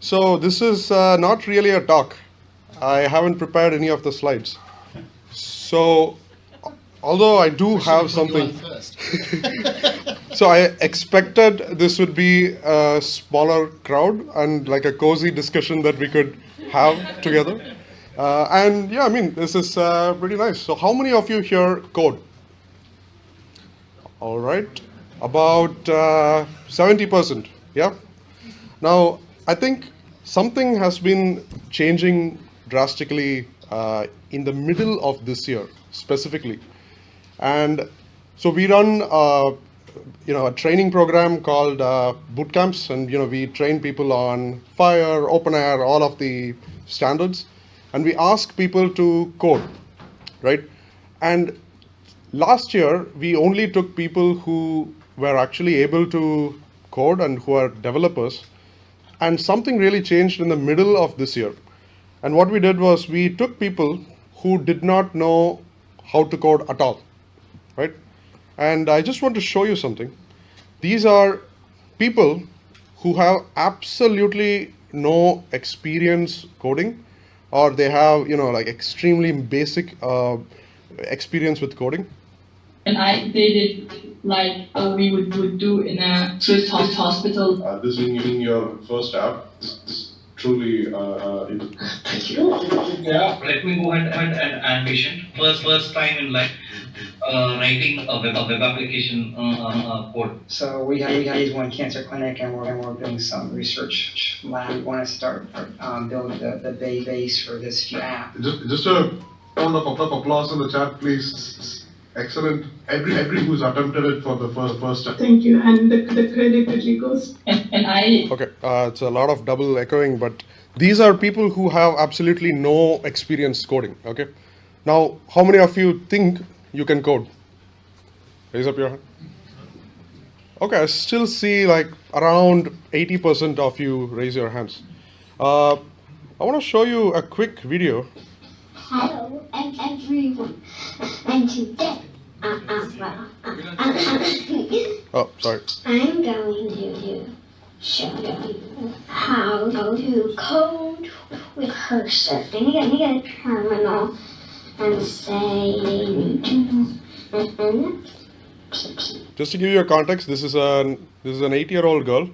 So this is not really a talk. I haven't prepared any of the slides. So although I do have something, so I expected this would be a smaller crowd and like a cozy discussion that we could have together. And yeah, I mean, this is pretty nice. So how many of you here code? All right, about 70%. Yeah. Now, I think something has been changing drastically in the middle of this year, specifically. And so we run, a training program called boot camps, and we train people on Fire, openEHR, all of the standards, and we ask people to code, right? And last year, we only took people who were actually able to code and who are developers. And something really changed in the middle of this year. And what we did was we took people who did not know how to code at all, right? And I just want to show you something. These are people who have absolutely no experience coding, or they have, like extremely basic experience with coding. And I did it like we would do in a Swiss hospital. This being your first app, it's truly. Thank you. Yeah, let me go ahead and ambition. First time in life, writing a web application code. So we have one cancer clinic, and we're doing some research lab. We want to start build the base for this app. Just a round of applause in the chat, please. Excellent. Every who's attempted it for the first time. Thank you, and the credit really goes. And I. Okay, it's a lot of double echoing, but these are people who have absolutely no experience coding. Okay, now how many of you think you can code? Raise up your hand. Okay, I still see like around 80% of you raise your hands. I want to show you a quick video. Hello, everyone, and today, Oh, sorry. I'm going to show you how to code with cursor. And you get a terminal and say, Just to give you a context, this is an 8-year-old girl,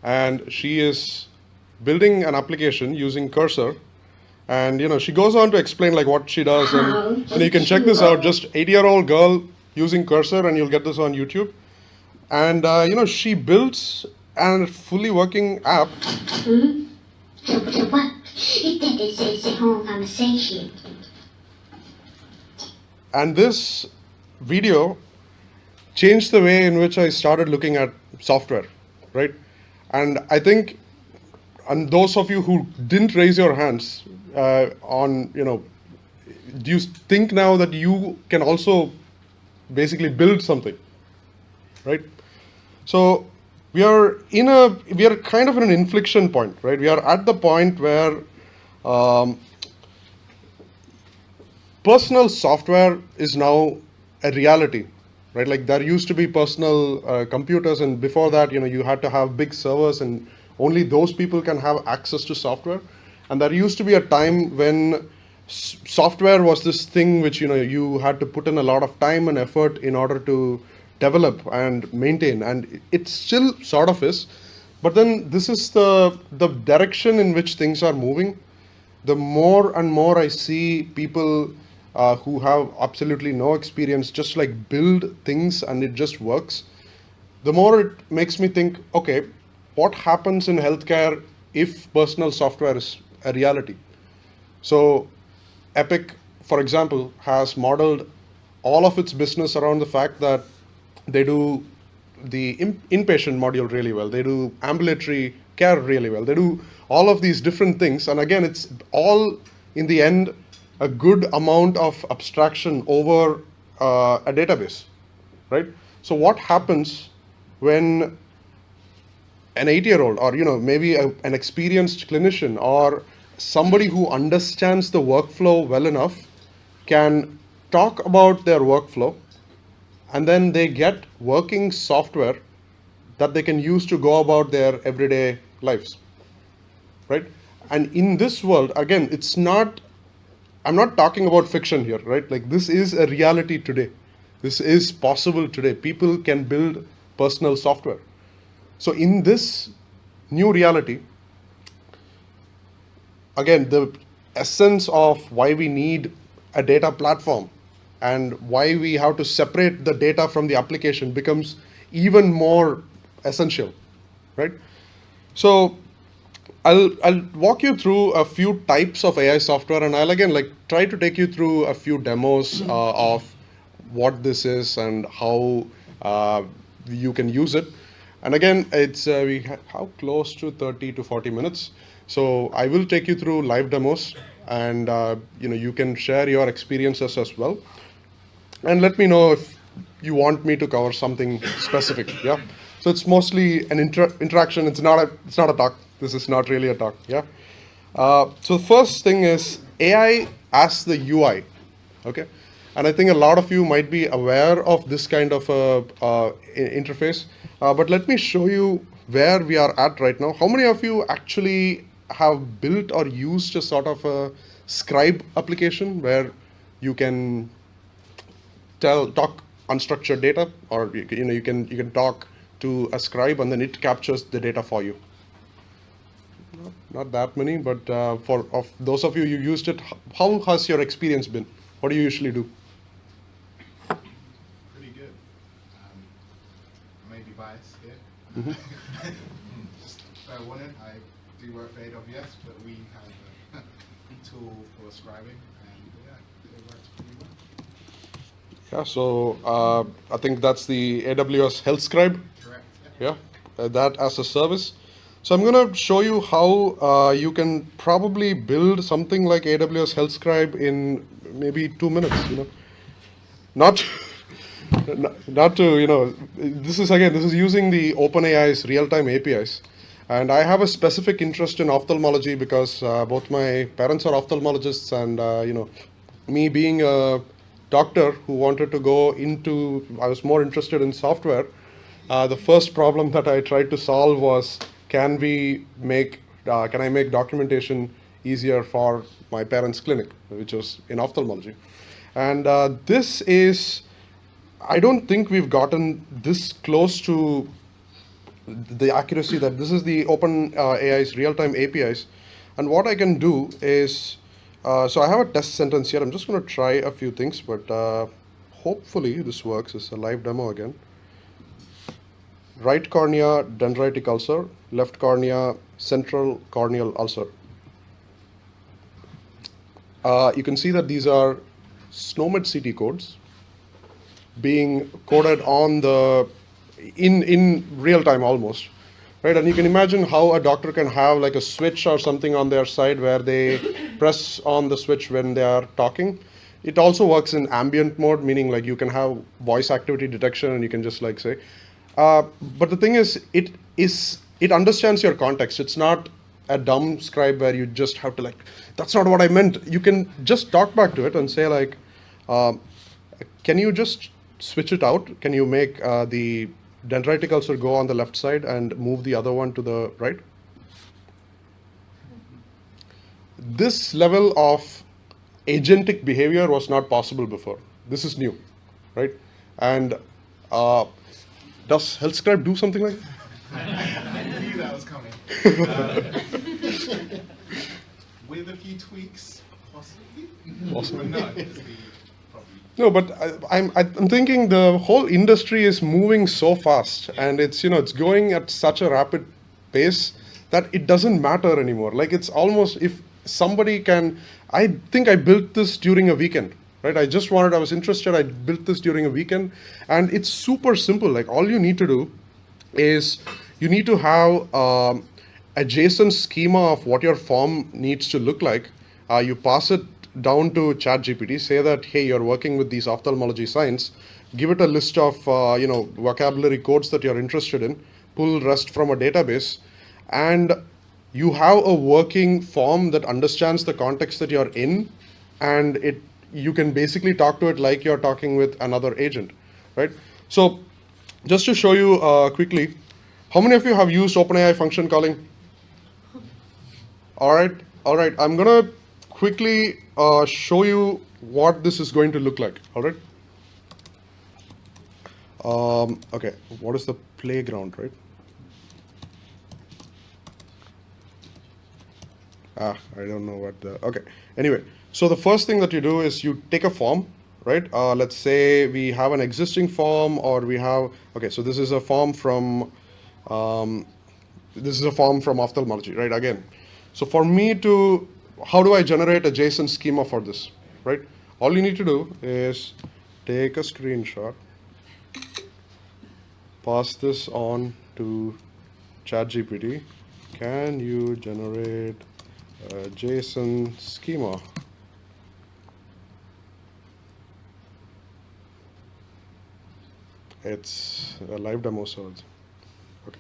and she is building an application using cursor. And she goes on to explain like what she does, and you can check this out. Just 8-year-old girl using cursor, and you'll get this on YouTube. And she builds a fully working app. And this video changed the way in which I started looking at software, right? And I think, and those of you who didn't raise your hands, do you think now that you can also basically build something, right? So we are kind of in an inflection point, right? We are at the point where personal software is now a reality, right? Like there used to be personal computers, and before that, you had to have big servers, and only those people can have access to software. And there used to be a time when software was this thing which you had to put in a lot of time and effort in order to develop and maintain, and it still sort of is. But then this is the direction in which things are moving. The more and more I see people who have absolutely no experience just like build things and it just works, the more it makes me think, okay, what happens in healthcare if personal software is a reality? So Epic, for example, has modeled all of its business around the fact that they do the inpatient module really well. They do ambulatory care really well. They do all of these different things. And again, it's all in the end a good amount of abstraction over a database, right? So what happens when an 8-year-old or maybe an experienced clinician or somebody who understands the workflow well enough can talk about their workflow, and then they get working software that they can use to go about their everyday lives, right? And in this world, again, I'm not talking about fiction here, right? Like this is a reality today. This is possible today. People can build personal software. So in this new reality, again, the essence of why we need a data platform and why we have to separate the data from the application becomes even more essential, right? So I'll walk you through a few types of AI software, and I'll again like try to take you through a few demos of what this is and how you can use it. And again, it's we have close to 30 to 40 minutes. So I will take you through live demos, and you can share your experiences as well. And let me know if you want me to cover something specific. Yeah. So it's mostly an interaction. It's not a talk. This is not really a talk. Yeah. So the first thing is AI as the UI. Okay. And I think a lot of you might be aware of this kind of interface. But let me show you where we are at right now. How many of you actually have built or used a sort of a scribe application where you can talk unstructured data, or you can talk to a scribe and then it captures the data for you? Not that many, but for those of you who used it, how has your experience been? What do you usually do? Pretty good. I may be biased here. Fair warning, I do work for AWS, but we have a tool for scribing, and yeah, it works pretty well. Yeah, so I think that's the AWS Health Scribe. Correct. Yeah, that as a service. So I'm going to show you how you can probably build something like AWS Health Scribe in maybe 2 minutes. Not not to this is using the openAI's real-time APIs. And I have a specific interest in ophthalmology because both my parents are ophthalmologists, and me being a doctor who wanted to go into, I was more interested in software. The first problem that I tried to solve was, can I make documentation easier for my parents' clinic, which was in ophthalmology. And this is, I don't think we've gotten this close to the accuracy that this is the openAI's real-time APIs. And what I can do is, so I have a test sentence here. I'm just going to try a few things, but hopefully this works. It's a live demo again. Right cornea dendritic ulcer, left cornea central corneal ulcer. You can see that these are SNOMED CT codes being coded on in real time almost, right? And you can imagine how a doctor can have like a switch or something on their side where they press on the switch when they are talking. It also works in ambient mode, meaning like you can have voice activity detection and you can just like say, but the thing is, it understands your context. It's not a dumb scribe where you just have to like, that's not what I meant. You can just talk back to it and say like, can you just switch it out? Can you make the dendritic ulcer go on the left side and move the other one to the right? This level of agentic behavior was not possible before. This is new, right? And does Health Scribe do something like that? I knew that was coming. With a few tweaks, possibly. Possibly. But no, it's the probably. No, but I'm thinking the whole industry is moving so fast, and it's it's going at such a rapid pace that it doesn't matter anymore. Like it's almost, if somebody can, I think I built this during a weekend, right? I was interested, I built this during a weekend, and it's super simple. Like all you need to do is you need to have a JSON schema of what your form needs to look like. You pass it down to ChatGPT, say that, hey, you're working with these ophthalmology signs, give it a list of vocabulary codes that you're interested in, pull rest from a database, and you have a working form that understands the context that you're in, and you can basically talk to it like you're talking with another agent, right? So just to show you quickly, how many of you have used OpenAI function calling? All right. I'm gonna quickly show you what this is going to look like. All right. Okay. What is the playground, right? I don't know what the. Okay. Anyway, so the first thing that you do is you take a form, right? Let's say we have an existing form, or we have. Okay. So this is a form from. This is a form from ophthalmology, right? Again. So for me to, how do I generate a JSON schema for this, right? All you need to do is take a screenshot, pass this on to ChatGPT. Can you generate a JSON schema? It's a live demo, so it's okay.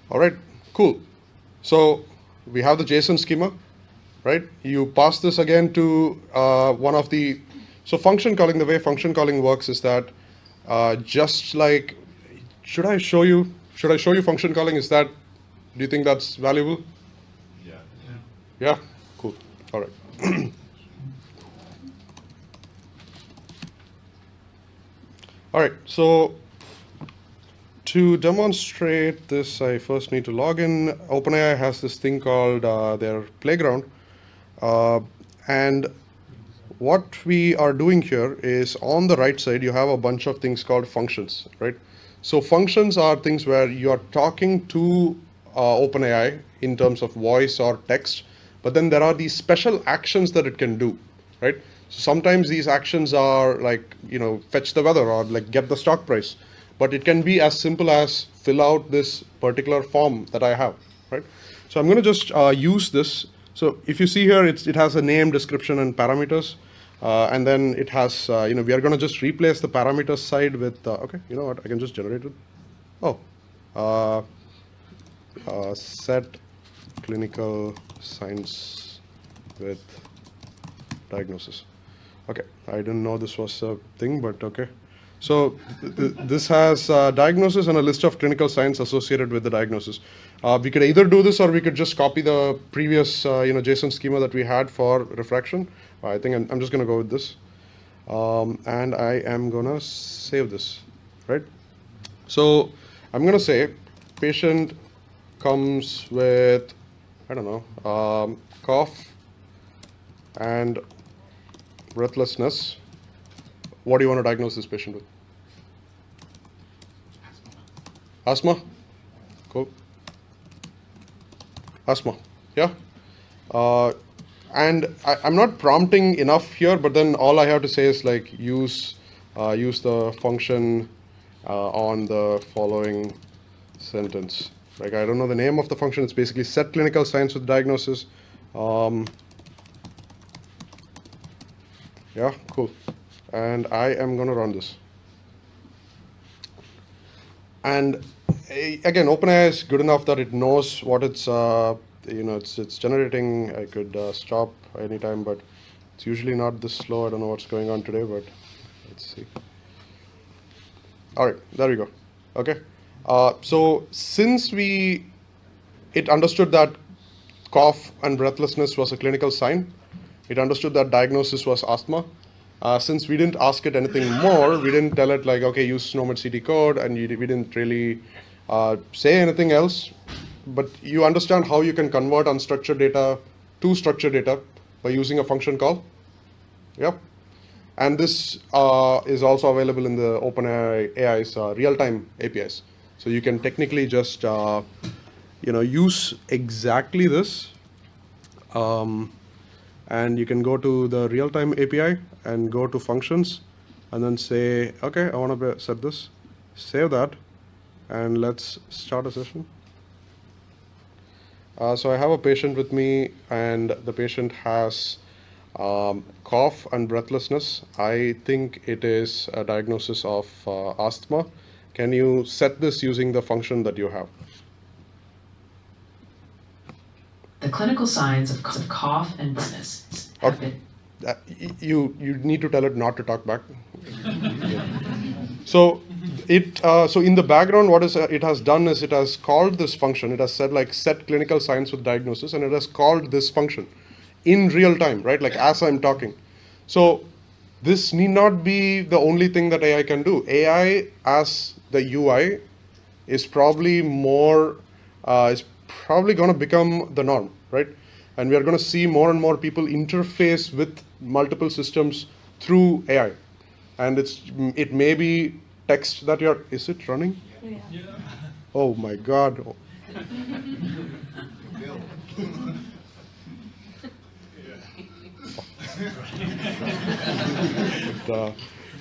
All right, cool. So we have the JSON schema, right? You pass this again to one of the, so function calling, the way function calling works is that just like, should I show you function calling? Is that, do you think that's valuable? Yeah. Yeah, cool. All right. All right, so to demonstrate this, I first need to log in. OpenAI has this thing called their playground. And what we are doing here is on the right side, you have a bunch of things called functions, right? So functions are things where you are talking to OpenAI in terms of voice or text, but then there are these special actions that it can do, right? So sometimes these actions are like, fetch the weather or like get the stock price, but it can be as simple as fill out this particular form that I have, right? So I'm going to just use this. So if you see here, it has a name, description, and parameters. And then it has, we are going to just replace the parameters side with, okay, you know what, I can just generate it. Oh, set clinical signs with diagnosis. Okay, I didn't know this was a thing, but okay. So this has diagnosis and a list of clinical signs associated with the diagnosis. We could either do this or we could just copy the previous JSON schema that we had for refraction. I think I'm just going to go with this. And I am going to save this, right? So I'm going to say patient comes with, I don't know, cough and breathlessness. What do you want to diagnose this patient with? Asthma? Cool. Asthma, yeah. And I'm not prompting enough here, but then all I have to say is like use the function on the following sentence. Like I don't know the name of the function. It's basically set clinical signs with diagnosis. Yeah, cool. And I am going to run this. And again, OpenAI is good enough that it knows what it's it's generating. I could stop anytime, but it's usually not this slow. I don't know what's going on today, but let's see. All right, there we go. Okay. So since it understood that cough and breathlessness was a clinical sign, it understood that diagnosis was asthma. Since we didn't ask it anything more, we didn't tell it like, okay, use SNOMED CD code, and we didn't really say anything else. But you understand how you can convert unstructured data to structured data by using a function call. Yep. And this is also available in the OpenAI's real-time APIs. So you can technically just use exactly this. And you can go to the real-time API and go to functions and then say, okay, I want to set this, save that, and let's start a session. So I have a patient with me, and the patient has cough and breathlessness. I think it is a diagnosis of asthma. Can you set this using the function that you have? The clinical signs of cough and breathlessness have been. You need to tell it not to talk back. Yeah. So So in the background, what it has done is it has called this function. It has said like set clinical science with diagnosis, and it has called this function in real time, right? Like as I'm talking. So this need not be the only thing that AI can do. AI as the UI is probably more, is probably going to become the norm, right? And we are going to see more and more people interface with multiple systems through AI. And it may be text that is it running? Yeah. Oh my God. Bill.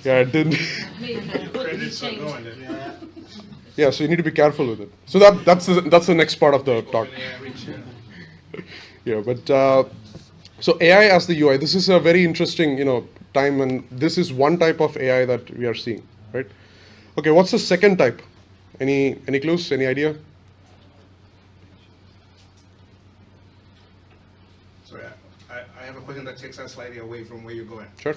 Yeah, it didn't. Credits are going. Yeah. Yeah, so you need to be careful with it. So that's the next part of the talk. Yeah, but so AI as the UI, this is a very interesting, time, and this is one type of AI that we are seeing, right? Okay, what's the second type? Any clues? Any idea? Sorry, I have a question that takes us slightly away from where you're going. Sure.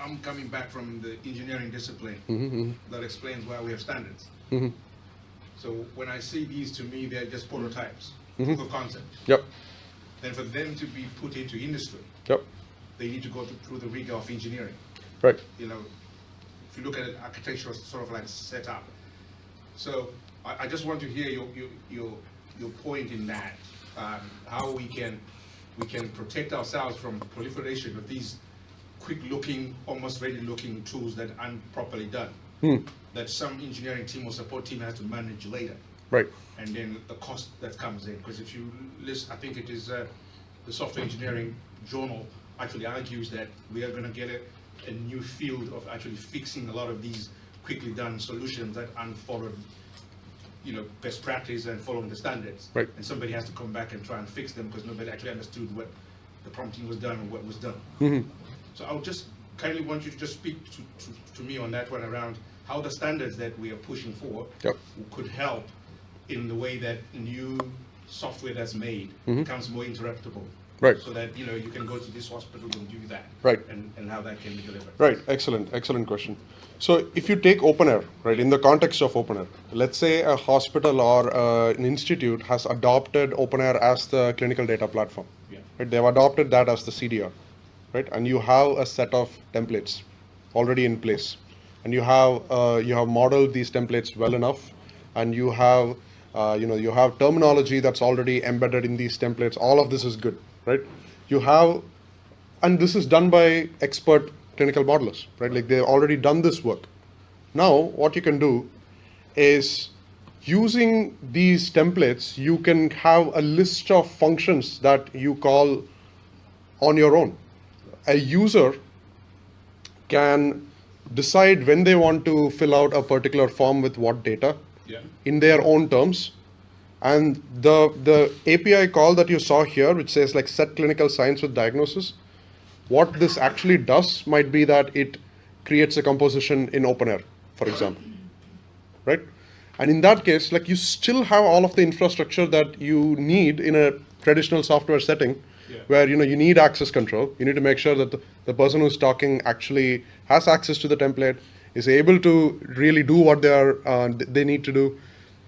I'm coming back from the engineering discipline that explains why we have standards. So when I see these, to me, they're just prototypes, proof of concept. Yep. Then for them to be put into industry, Yep. they need to go through the rigor of engineering. Right. If you look at it, architecture is sort of like set up. So I just want to hear your point in that, how we can protect ourselves from proliferation of these quick-looking, almost ready-looking tools that aren't properly done, that some engineering team or support team has to manage later. Right. And then the cost that comes in. Because if you list, I think it is the Software Engineering Journal actually argues that we are going to get a new field of actually fixing a lot of these quickly done solutions that aren't followed, best practice and following the standards. Right. And somebody has to come back and try and fix them because nobody actually understood what the prompting was done and what was done. So I would just kindly want you to just speak to me on that one around how the standards that we are pushing for could help in the way that new software that's made becomes more interruptible. Right. So that, you can go to this hospital and do that. Right. And how that can be delivered. Right. Excellent question. So if you take openEHR, right, in the context of openEHR, let's say a hospital or an institute has adopted openEHR as the clinical data platform. Yeah. Right? They've adopted that as the CDR. Right, and you have a set of templates already in place, and you have modeled these templates well enough, and you have you have terminology that's already embedded in these templates. All of this is good, right? And this is done by expert clinical modelers, right? Like they've already done this work. Now, what you can do is using these templates, you can have a list of functions that you call on your own. A user can decide when they want to fill out a particular form with what data in their own terms. And the API call that you saw here, which says like set clinical science with diagnosis, what this actually does might be that it creates a composition in openEHR, for example, right? And in that case, like you still have all of the infrastructure that you need in a traditional software setting, where you need access control. You need to make sure that the person who's talking actually has access to the template, is able to really do what they need to do.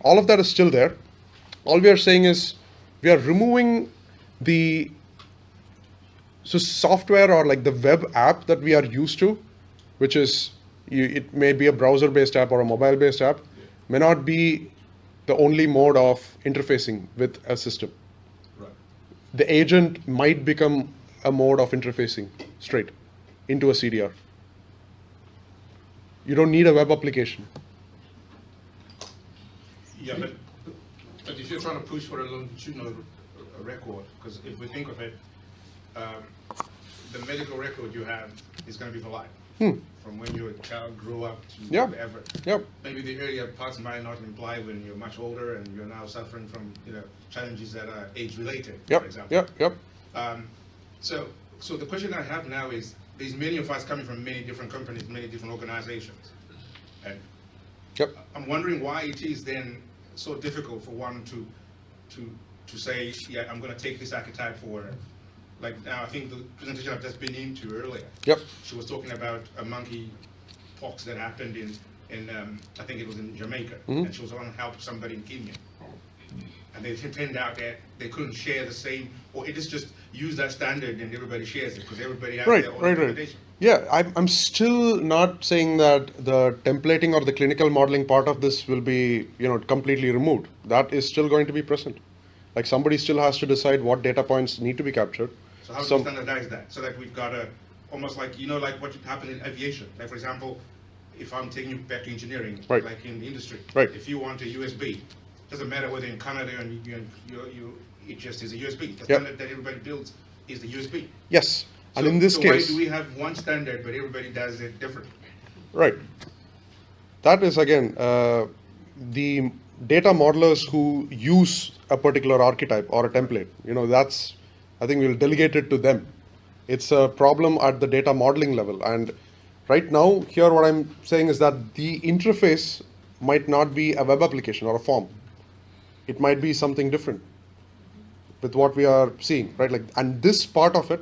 All of that is still there. All we are saying is we are removing the software or like the web app that we are used to, which is it may be a browser-based app or a mobile-based app, may not be the only mode of interfacing with a system. The agent might become a mode of interfacing straight into a CDR. You don't need a web application. Yeah, but if you're trying to push for a longitudinal record, because if we think of it, the medical record you have is going to be for life. From when you're a child, grow up to whatever. Yep. Maybe the earlier parts might not imply when you're much older and you're now suffering from challenges that are age-related, for example. Yep. So the question I have now is, there's many of us coming from many different companies, many different organizations, and I'm wondering why it is then so difficult for one to say, yeah, I'm going to take this archetype for. Like now, I think the presentation I've just been into earlier. Yep. She was talking about a monkey talks that happened in I think it was in Jamaica, Mhm. and she was going to help somebody in Kenya. And it turned out that they couldn't share the same, or it is just use that standard and everybody shares it because everybody has Right, their own right, right. implementation. Yeah, I'm still not saying that the templating or the clinical modeling part of this will be, completely removed. That is still going to be present. Like somebody still has to decide what data points need to be captured. So how do we Some- standardize that? So that we've got a, almost like, like what happened in aviation. Like for example, if I'm taking you back to engineering, Right. like in the industry. Right. If you want a USB, doesn't matter whether in Canada and it just is a USB. The Yep. standard that everybody builds is the USB. Yes, and So- in this so case, why do we have one standard but everybody does it differently? right. That is again the data modelers who use a particular archetype or a template. That's, I think we'll delegate it to them. It's a problem at the data modeling level. And right now, here what I'm saying is that the interface might not be a web application or a form. It might be something different with what we are seeing, right? Like, and this part of it,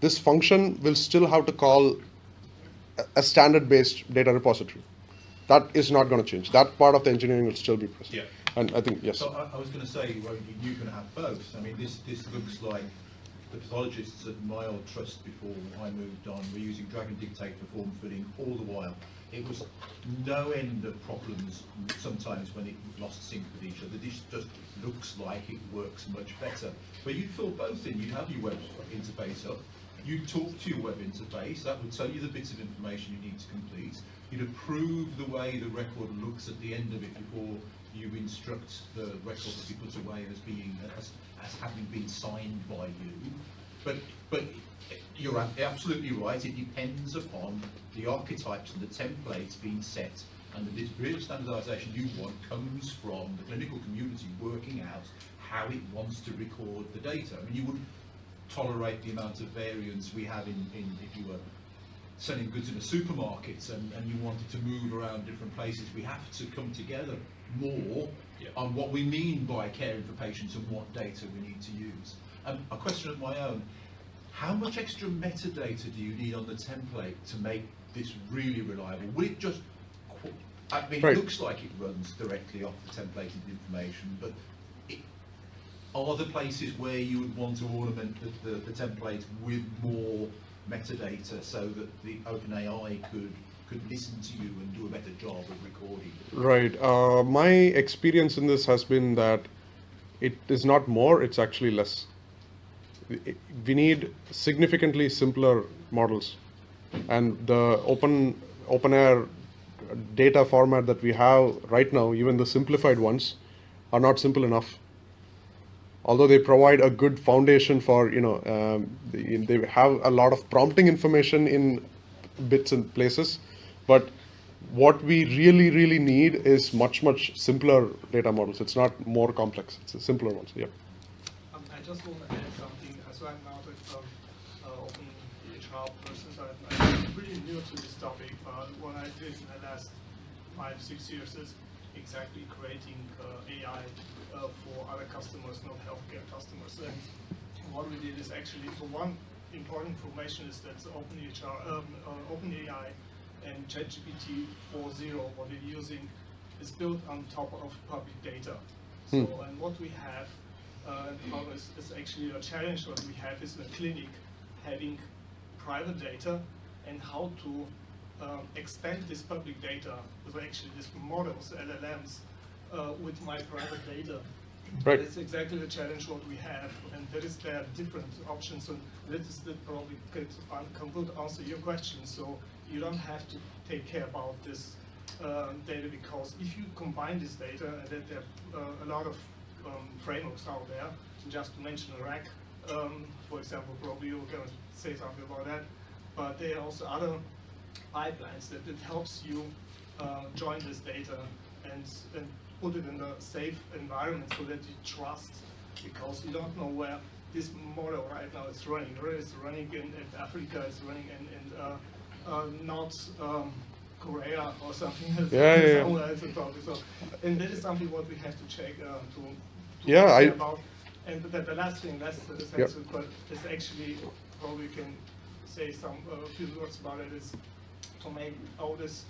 this function will still have to call a standard-based data repository. That is not going to change. That part of the engineering will still be present. Yeah. And I think, yes. So I was going to say, well, you can have both. I mean, this looks like the pathologists at my old trust before I moved on were using drag and dictate for form filling all the while. It was no end of problems sometimes when it lost sync with each other. This just looks like it works much better. But you'd fill both in. You'd have your web interface up. You'd talk to your web interface. That would tell you the bits of information you need to complete. You'd approve the way the record looks at the end of it before you instruct the record to be put away as being as having been signed by you. But you're absolutely right. It depends upon the archetypes and the templates being set, and the degree of standardisation you want comes from the clinical community working out how it wants to record the data. I mean, you wouldn't tolerate the amount of variance we have in if you were selling goods in a supermarket and you wanted to move around different places. We have to come together more on what we mean by caring for patients and what data we need to use. A question of my own, how much extra metadata do you need on the template to make this really reliable? Will it just, I mean, Right. it looks like it runs directly off the templated information, but are there places where you would want to ornament the template with more metadata so that the openAI could listen to you and do a better job of recording? Right. My experience in this has been that it is not more, it's actually less. We need significantly simpler models. And the openEHR data format that we have right now, even the simplified ones, are not simple enough. Although they provide a good foundation for, they have a lot of prompting information in bits and places, but what we really, really need is much, much simpler data models. It's not more complex, it's a simpler ones, yeah. I just want to add something. So I'm not an openEHR person, so I'm really new to this topic. What I did in the last 5-6 years is exactly creating AI for other customers, not healthcare customers. And what we did is actually, so one important information is that OpenAI and ChatGPT 4.0, what we're using, is built on top of public data. So, and what we have, is actually a challenge. What we have is a clinic having private data and how to expand this public data, so actually these models, LLMs, with my private data. Right. That's exactly the challenge what we have, and there are different options, and that probably could answer your question. So you don't have to take care about this data, because if you combine this data, and that there are a lot of frameworks out there, just to mention RAC, for example, probably you're going to say something about that, but there are also other pipelines that it helps you join this data and put it in a safe environment so that you trust, because you don't know where this model right now is running. It's running in Africa, it's running in North Korea or something else. Yeah. Somewhere else in topic. So, and that is something what we have to check to Yeah, care I- about. And the last thing, is actually probably can say some few words about it, is to make all this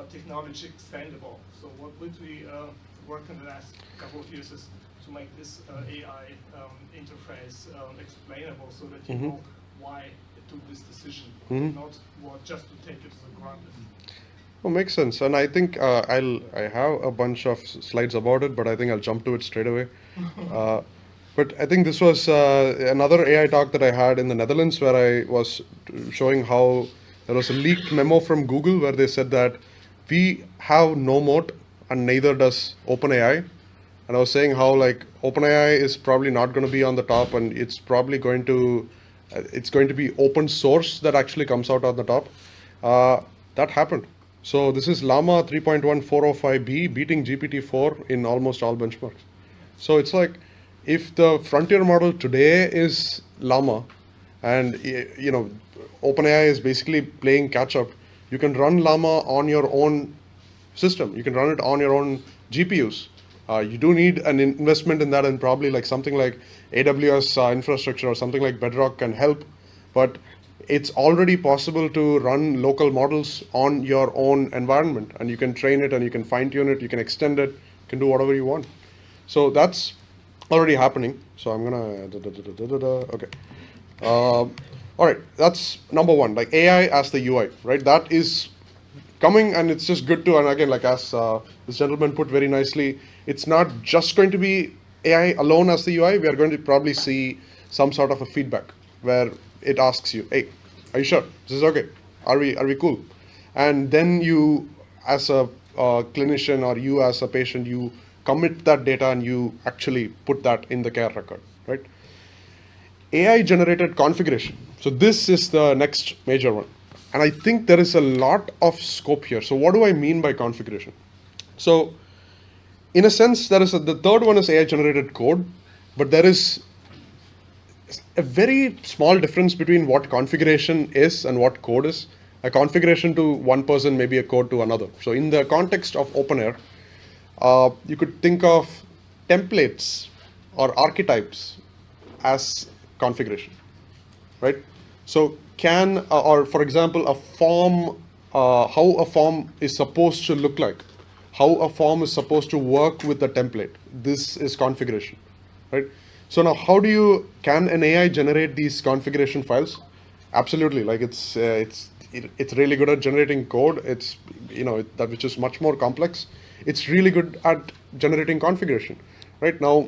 technology extendable. So what would we work in the last couple of years is to make this AI interface explainable so that you know why it took this decision, not what just to take it as a granted. Oh, makes sense. And I think I have a bunch of slides about it, but I think I'll jump to it straight away. But I think this was another AI talk that I had in the Netherlands where I was showing how there was a leaked memo from Google where they said that we have no moat and neither does OpenAI. And I was saying how like OpenAI is probably not going to be on the top, and it's probably going to be open source that actually comes out on the top. That happened. So this is Llama 3.1405B beating GPT-4 in almost all benchmarks. So it's like if the frontier model today is Llama, and you know OpenAI is basically playing catch up, you can run Llama on your own system. You can run it on your own GPUs. You do need an investment in that, and probably like something like AWS infrastructure or something like Bedrock can help. But it's already possible to run local models on your own environment, and you can train it and you can fine tune it, you can extend it, you can do whatever you want. So that's already happening. So I'm gonna, okay. All right, that's number one, like AI as the UI, right? That is coming, and it's just good to, and again, like as this gentleman put very nicely, it's not just going to be AI alone as the UI. We are going to probably see some sort of a feedback where it asks you, hey, are you sure this is okay? Are we cool? And then you as a clinician, or you as a patient, you commit that data and you actually put that in the care record, right? AI generated configuration. So this is the next major one. And I think there is a lot of scope here. So what do I mean by configuration? So in a sense, there is the third one is AI generated code, but there is a very small difference between what configuration is and what code is. A configuration to one person may be a code to another. So in the context of openEHR, you could think of templates or archetypes as configuration, right? So or for example, a form, how a form is supposed to look like, how a form is supposed to work with the template. This is configuration, right? So now, can an AI generate these configuration files? Absolutely. Like it's really good at generating code. It's that which is much more complex. It's really good at generating configuration, right? Now,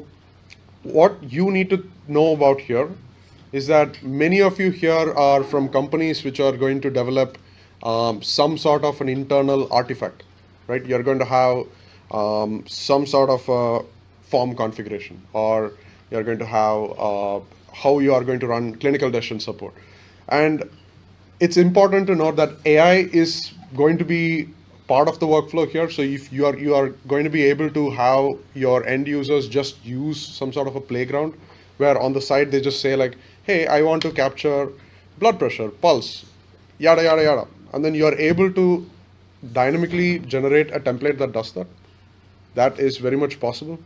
what you need to know about here is that many of you here are from companies which are going to develop some sort of an internal artifact, right? You're going to have some sort of form configuration, or you're going to have how you are going to run clinical decision support. And it's important to note that AI is going to be part of the workflow here. So if you are going to be able to have your end users just use some sort of a playground where on the side they just say like, hey, I want to capture blood pressure, pulse, yada, yada, yada. And then you are able to dynamically generate a template that does that. That is very much possible.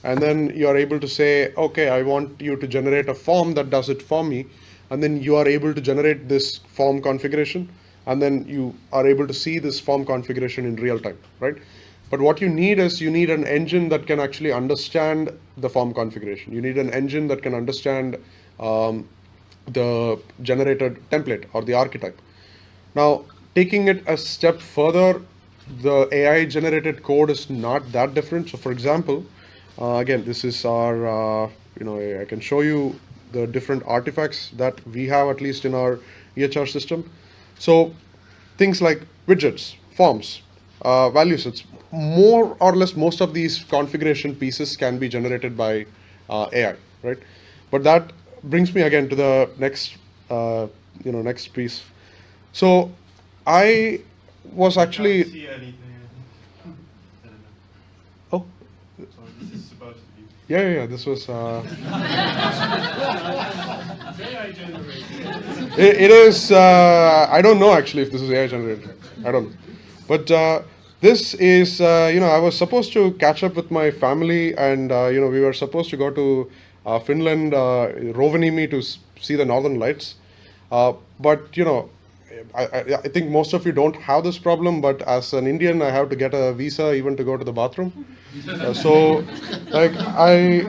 And then you are able to say, okay, I want you to generate a form that does it for me. And then you are able to generate this form configuration. And then you are able to see this form configuration in real time, right? But what you need is an engine that can actually understand the form configuration. You need an engine that can understand the generated template or the archetype. Now, taking it a step further, the AI generated code is not that different. So for example, again, this is our, I can show you the different artifacts that we have, at least in our EHR system. So things like widgets, forms, value sets, more or less most of these configuration pieces can be generated by AI, right? But that brings me again to the next, next piece. So I was actually. See anything? Oh. So this is supposed to be. Yeah. This was. AI generated. It is. I don't know actually if this is AI generated. I don't know, but this is. I was supposed to catch up with my family, and we were supposed to go to Finland, Rovaniemi, to see the Northern Lights. But I think most of you don't have this problem, but as an Indian, I have to get a visa even to go to the bathroom. So, like, I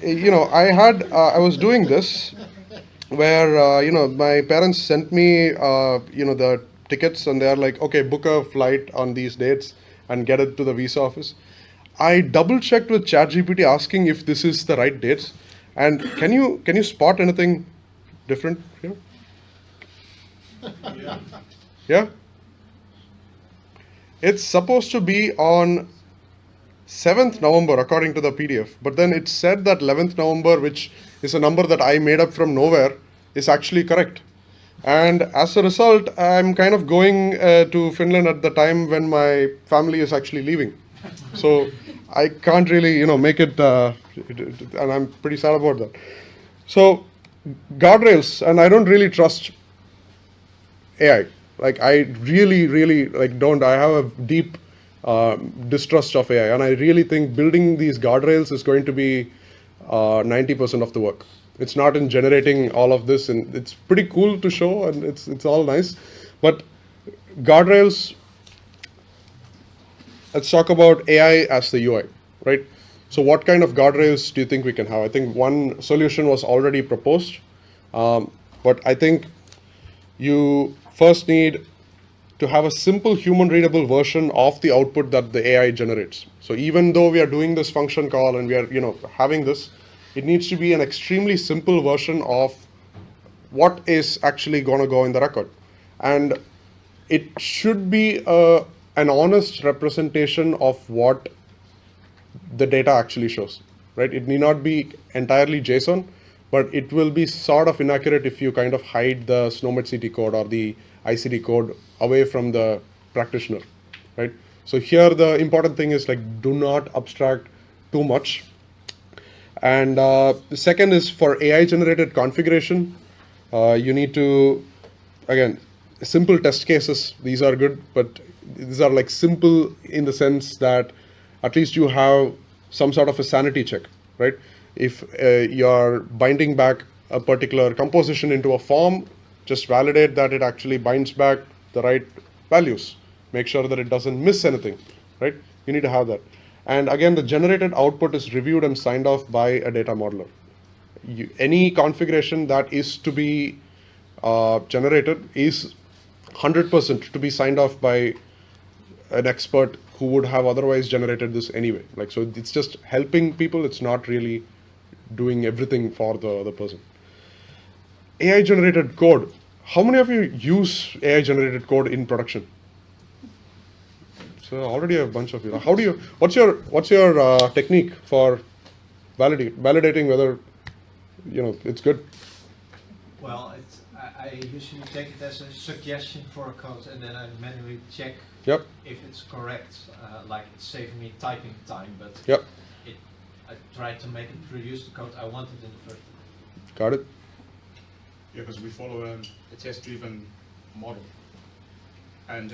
was doing this where, my parents sent me, the tickets, and they are like, okay, book a flight on these dates and get it to the visa office. I double checked with ChatGPT asking if this is the right dates. And can you spot anything different here? Yeah? It's supposed to be on 7th November according to the PDF, but then it said that 11th November, which is a number that I made up from nowhere, is actually correct. And as a result, I'm kind of going to Finland at the time when my family is actually leaving. So I can't really, make it, and I'm pretty sad about that. So guardrails, and I don't really trust AI. Like, I really don't. I have a deep distrust of AI, and I really think building these guardrails is going to be 90% of the work. It's not in generating all of this, and it's pretty cool to show, and it's all nice. But guardrails. Let's talk about AI as the UI, right? So what kind of guardrails do you think we can have? I think one solution was already proposed, but I think you first need to have a simple human readable version of the output that the AI generates. So even though we are doing this function call and we are, having this, it needs to be an extremely simple version of what is actually going to go in the record. And it should be an honest representation of what the data actually shows, right? It need not be entirely JSON, but it will be sort of inaccurate if you kind of hide the SNOMED CT code or the ICD code away from the practitioner, right? So here the important thing is, like, do not abstract too much. And the second is for AI generated configuration. You need to, again, simple test cases. These are good, but these are like simple in the sense that at least you have some sort of a sanity check, right? If you're binding back a particular composition into a form, just validate that it actually binds back the right values. Make sure that it doesn't miss anything, right? You need to have that. And again, the generated output is reviewed and signed off by a data modeler. Any configuration that is to be generated is 100% to be signed off by an expert who would have otherwise generated this anyway. Like, so it's just helping people. It's not really doing everything for the other person. AI generated code. How many of you use AI generated code in production? So already a bunch of you. How do you? What's your technique for validating whether it's good? Well, I usually take it as a suggestion for a code, and then I manually check Yep. if it's correct. Like, it's saving me typing time, but Yep. I try to make it produce the code I wanted in the first place. Got it. Yeah, because we follow a test-driven model, and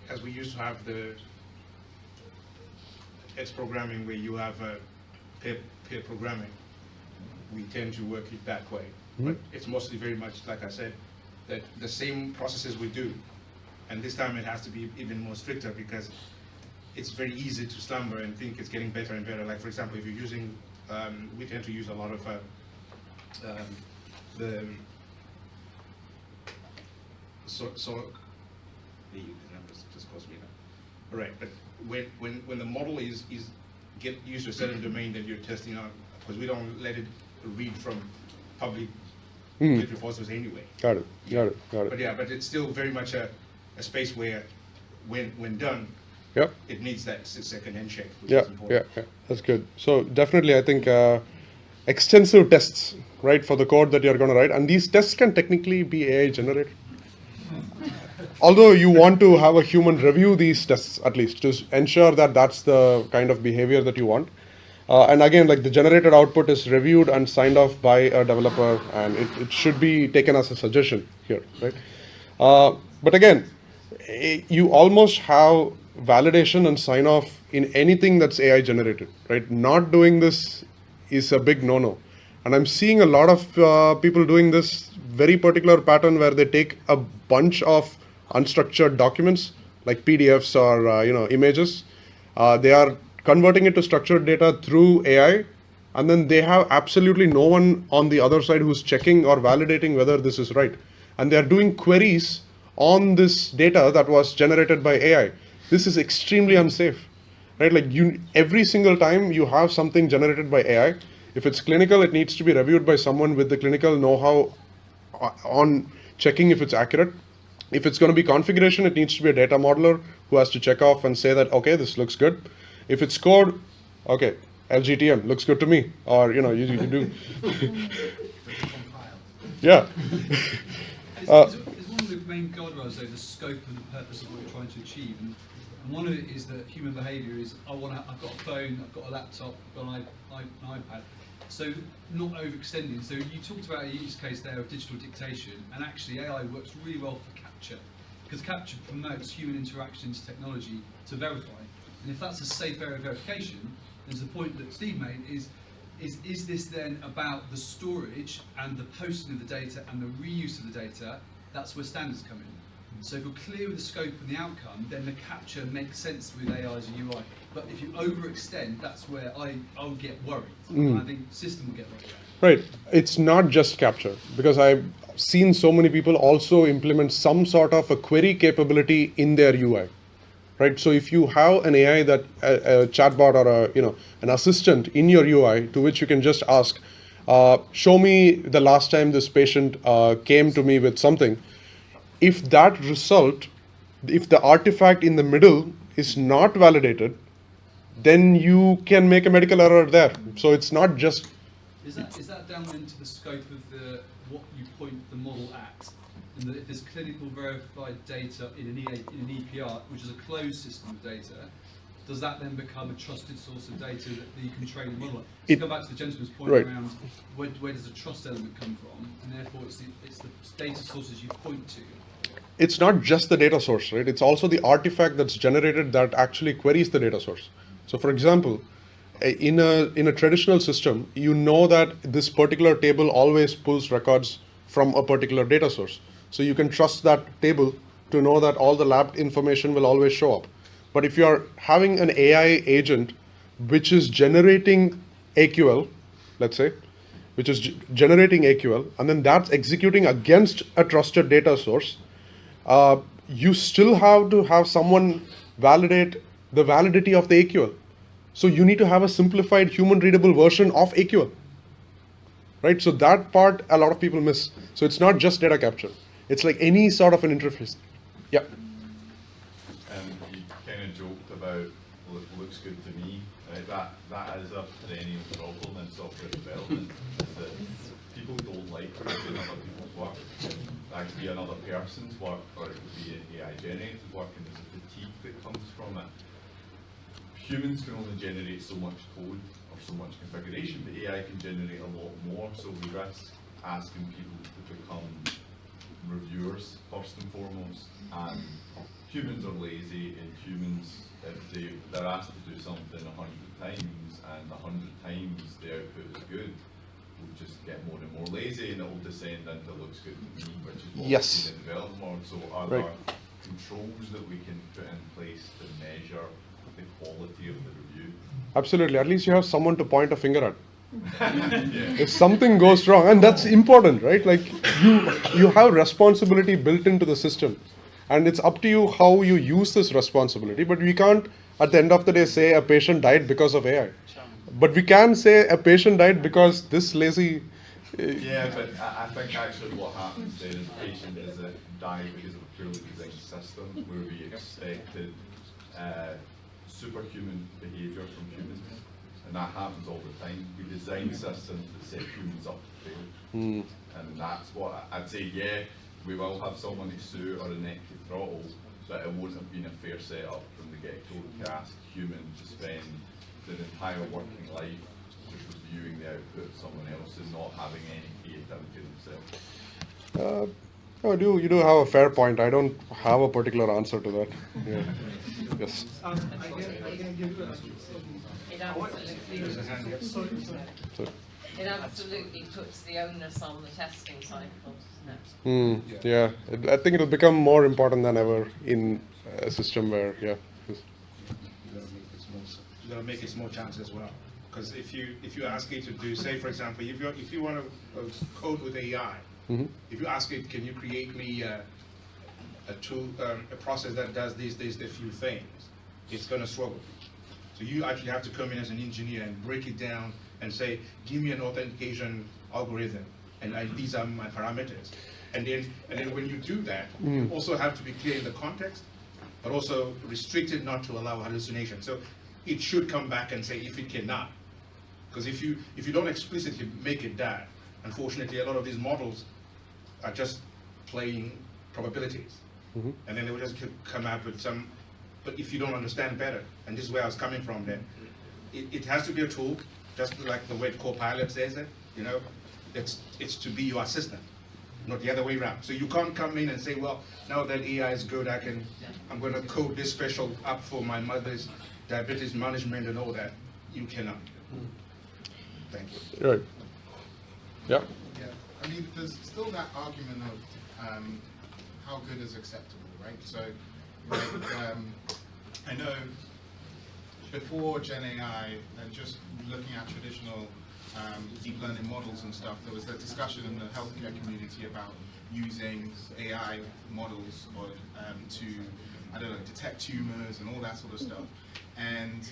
as we used to have the X programming where you have pair programming, we tend to work it that way. But it's mostly very much, like I said, that the same processes we do, and this time it has to be even more stricter because it's very easy to slumber and think it's getting better and better. Like, for example, if you're using, we tend to use a lot of the numbers just cost me now. All right, but when the model is get used to a certain domain that you're testing out, because we don't let it read from public Git repositories anyway. Got it. But yeah, but it's still very much a space where, when done, Yep. it needs that second hand check, which Yeah, is important. yeah, that's good. So definitely, I think extensive tests, right, for the code that you're going to write, and these tests can technically be AI generated. Although you want to have a human review these tests at least to ensure that that's the kind of behavior that you want. And again, like, the generated output is reviewed and signed off by a developer, and it should be taken as a suggestion here, right? But again, you almost have validation and sign off in anything that's AI generated, right? Not doing this is a big no-no. And I'm seeing a lot of people doing this very particular pattern where they take a bunch of unstructured documents like PDFs or images. They are converting it to structured data through AI, and then they have absolutely no one on the other side who's checking or validating whether this is right. And they are doing queries on this data that was generated by AI. This is extremely unsafe, right? Like every single time you have something generated by AI, if it's clinical, it needs to be reviewed by someone with the clinical know-how on checking if it's accurate. If it's going to be configuration, it needs to be a data modeler who has to check off and say that, okay, this looks good. If it's code, okay, LGTM looks good to me, or you do. Yeah. Is one of the main guardrails though the scope and the purpose of what you're trying to achieve? And one of it is that human behaviour is I've got a phone, I've got a laptop, I've got an iPad. So not overextending. So you talked about a use case there of digital dictation, and actually AI works really well for capture, because capture promotes human interaction into technology to verify. And if that's a safe area of verification, there's the point that Steve made is this then about the storage and the posting of the data and the reuse of the data? That's where standards come in. So if you're clear with the scope and the outcome, then the capture makes sense with AI as a UI. But if you overextend, that's where I'll get worried. And I think the system will get worried. Right. It's not just capture, because I've seen so many people also implement some sort of a query capability in their UI. Right. So if you have an AI that a chatbot or an assistant in your UI to which you can just ask, show me the last time this patient came to me with something. If that result, if the artifact in the middle is not validated, then you can make a medical error there. So it's not just. Is that down into the scope of what you point the model at? And that if there's clinical verified data in an EPR, which is a closed system of data, does that then become a trusted source of data that you can train the model on? So go back to the gentleman's point around where does the trust element come from, and therefore it's the data sources you point to. It's not just the data source, right? It's also the artifact that's generated that actually queries the data source. So for example, in a traditional system, you know that this particular table always pulls records from a particular data source. So you can trust that table to know that all the lab information will always show up. But if you're having an AI agent which is generating AQL, let's say, which is generating AQL, and then that's executing against a trusted data source, you still have to have someone validate the validity of the AQL. So you need to have a simplified human readable version of AQL. Right? So that part a lot of people miss. So it's not just data capture. It's like any sort of an interface. Yeah. You kind of joked about looks good to me. Right? That is a perennial problem in software development. Is that people don't like doing other people's work. That could be another person's work, or it could be an AI generated work, and there's a fatigue that comes from it. Humans can only generate so much code or so much configuration, but AI can generate a lot more, so we risk asking people to become reviewers first and foremost. And humans are lazy, and humans, if they're asked to do something 100 times, and 100 times the output is good, we'll just get more and more lazy, and it will descend into looks good to me, which is what we've seen in the development world. So are there controls that we can put in place to measure the quality of the review? Absolutely. At least you have someone to point a finger at. If something goes wrong, and that's important, right? Like you have responsibility built into the system, and it's up to you how you use this responsibility. But we can't, at the end of the day, say a patient died because of AI. But we can say a patient died because this lazy. Yeah, but I think actually what happens there is the patient is died because of a poorly designed system where we expected superhuman behaviour from humans. And that happens all the time. We design systems that set humans up to fail. And that's what I'd say, yeah, we will have someone to sue or a neck to throttle, but it won't have been a fair setup from the get-go to ask humans to spend their entire working life just reviewing the output of someone else and not having any creativity themselves. No, you do have a fair point. I don't have a particular answer to that. Yeah. Yes. It absolutely puts the onus on the testing cycle, doesn't Yeah, I think it'll become more important than ever in a system where, yeah. You gotta make it more chance as well. Because if you ask it to do, say for example, if you want to code with AI, if you ask it, can you create me a tool, a process that does these a few things, it's gonna struggle. So you actually have to come in as an engineer and break it down and say, give me an authentication algorithm, and these are my parameters. And then when you do that, you also have to be clear in the context, but also restricted not to allow hallucination. So it should come back and say if it cannot. Because if you don't explicitly make it that, unfortunately a lot of these models are just playing probabilities. And then they will just come out with some, but if you don't understand better, and this is where I was coming from then, it has to be a tool, just like the way Copilot says it, you know, it's to be your assistant, not the other way around. So you can't come in and say, well, now that AI is good, I'm going to code this special app for my mother's diabetes management and all that. You cannot. Thank you. Right. Yeah. Yeah. I mean, there's still that argument of how good is acceptable, right? So, like, I know before Gen AI and just looking at traditional deep learning models and stuff, there was a discussion in the healthcare community about using AI models or, to, I don't know, detect tumors and all that sort of stuff. And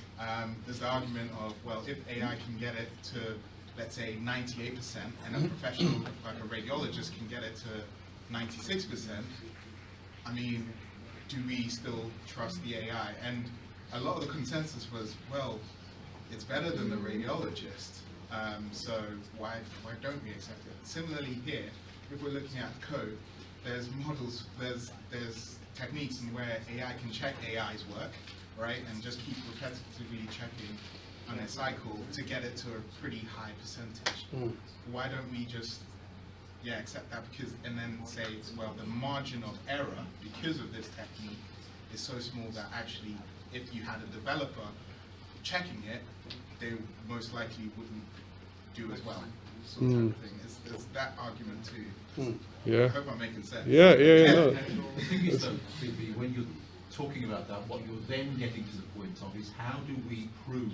there's the argument of, well, if AI can get it to, let's say, 98%, and a professional like a radiologist can get it to 96%, I mean, do we still trust the AI? And a lot of the consensus was, well, it's better than the radiologist, so why don't we accept it? Similarly here, if we're looking at code, there's models, there's techniques in where AI can check AI's work, right, and just keep repetitively checking on a cycle to get it to a pretty high percentage. Why don't we just accept that, because, and then say, well, the margin of error because of this technique is so small that actually if you had a developer checking it, they most likely wouldn't do as well, sort of thing. There's that argument too. Yeah. I hope I'm making sense. Yeah. No. The thing is though, when you're talking about that, what you're then getting to the point of is how do we prove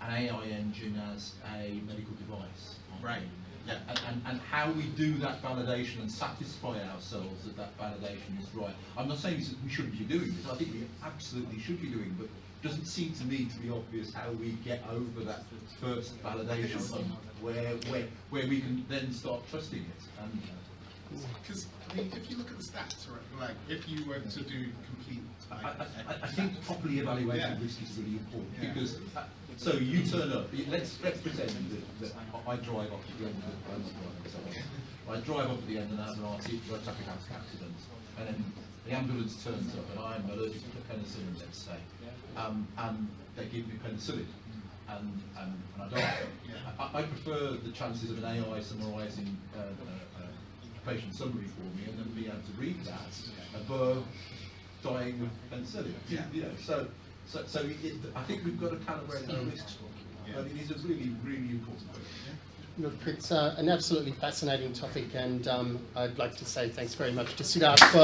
an AI engine as a medical device? Right. Yeah. And how we do that validation and satisfy ourselves that that validation is right. I'm not saying we shouldn't be doing this. I think we absolutely should be doing, but it doesn't seem to me to be obvious how we get over that first validation where we can then start trusting it. Because I mean, if you look at the stats, right, like if you were to do complete, I think properly evaluating risk is really important because. So you turn up. Let's pretend that I drive off at the end of the I drive off at the end and I have an traffic accident, and then the ambulance turns up and I'm allergic to penicillin, let's say, and they give me penicillin, and I die. I prefer the chances of an AI summarising patient summary for me and then be able to read that above dying with penicillin. So I think we've got to calibrate our risks. But it is a really, really important point. Look, it's an absolutely fascinating topic, and I'd like to say thanks very much to Sidharth for